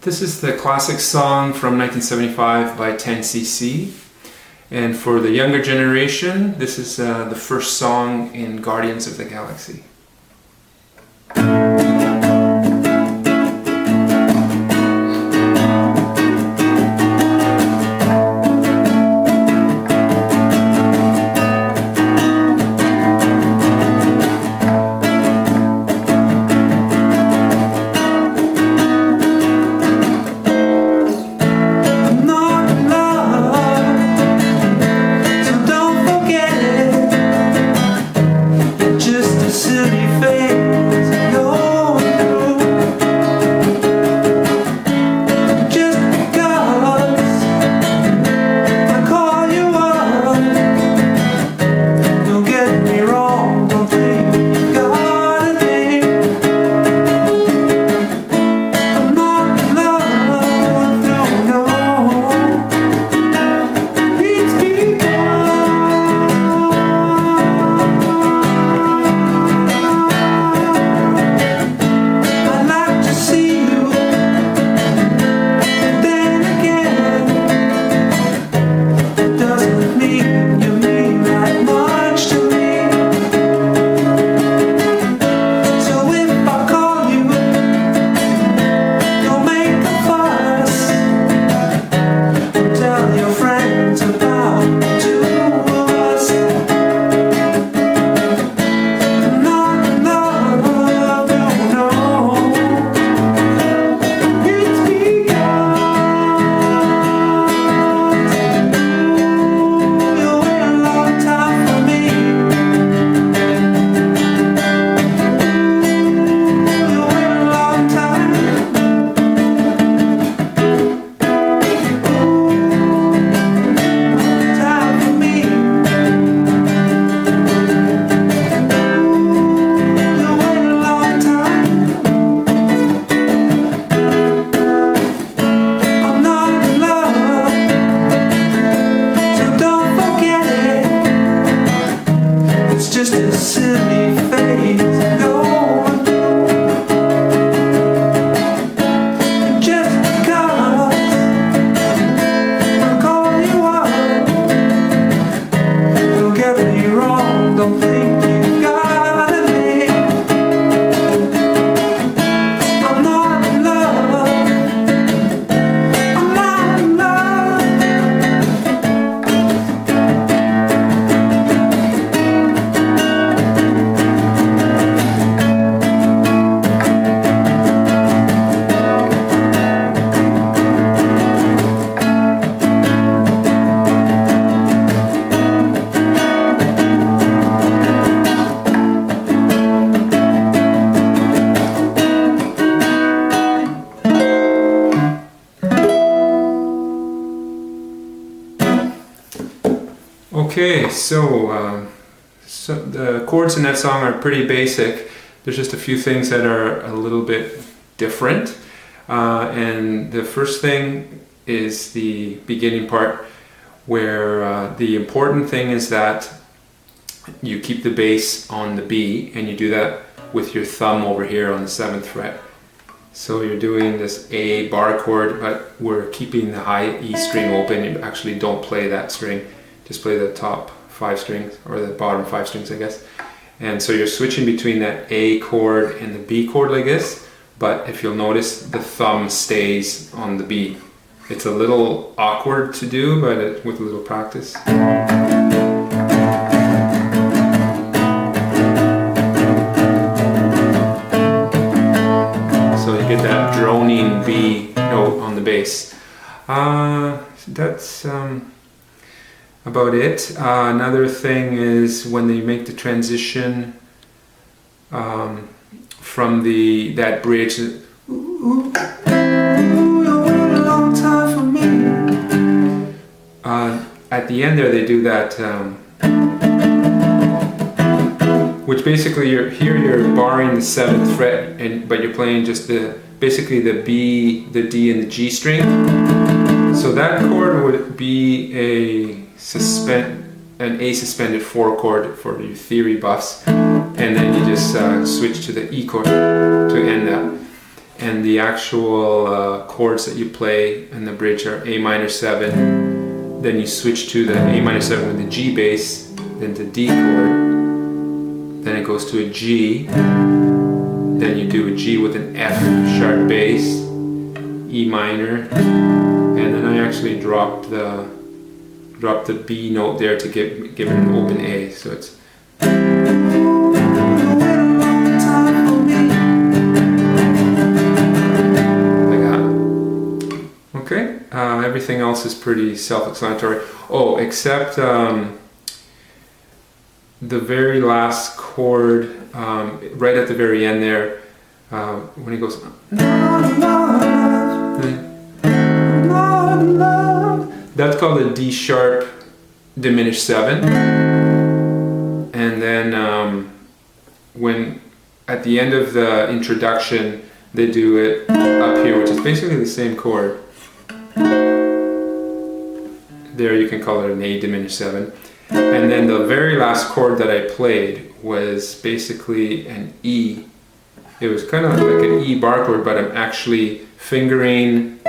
This is the classic song from 1975 by 10cc. And for the younger generation, this is the first song in Guardians of the Galaxy. Okay, so the chords in that song are pretty basic. There's just a few things that are a little bit different. And the first thing is the beginning part, where the important thing is that you keep the bass on the B, and you do that with your thumb over here on the 7th fret. So you're doing this A bar chord, but we're keeping the high E string open. You actually don't play that string. Just play the top 5 strings, or the bottom 5 strings, I guess. And so you're switching between that A chord and the B chord like this, but if you'll notice, the thumb stays on the B. It's a little awkward to do, but with a little practice. So you get that droning B note on the bass. That's about it. Another thing is when they make the transition from that bridge. At the end there, they do that, which basically you're barring the 7th fret, but you're playing just basically the B, the D, and the G string. So that chord would be an A suspended 4 chord for your theory buffs, and then you just switch to the E chord to end that. and the actual chords that you play in the bridge are A minor 7, then you switch to the A minor 7 with the G bass, then the D chord, then it goes to a G, then you do a G with an F sharp bass, E minor, and then I actually dropped the B note there to give it an open A, so it's okay. Everything else is pretty self-explanatory. Oh, except the very last chord, right at the very end there, when he goes, that's called a D sharp diminished 7. And then when at the end of the introduction, they do it up here, which is basically the same chord. There you can call it an A diminished 7. And then the very last chord that I played was basically an E. It was kind of like an E bar chord, but I'm actually fingering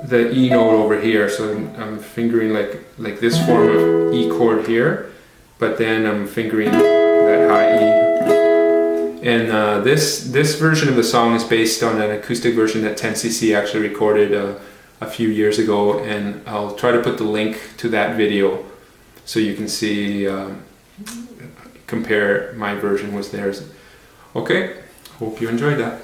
the E note over here. So I'm fingering like this form of E chord here, but then I'm fingering that high E. And this version of the song is based on an acoustic version that 10cc actually recorded a few years ago, and I'll try to put the link to that video so you can see, compare my version with theirs. Okay, hope you enjoyed that.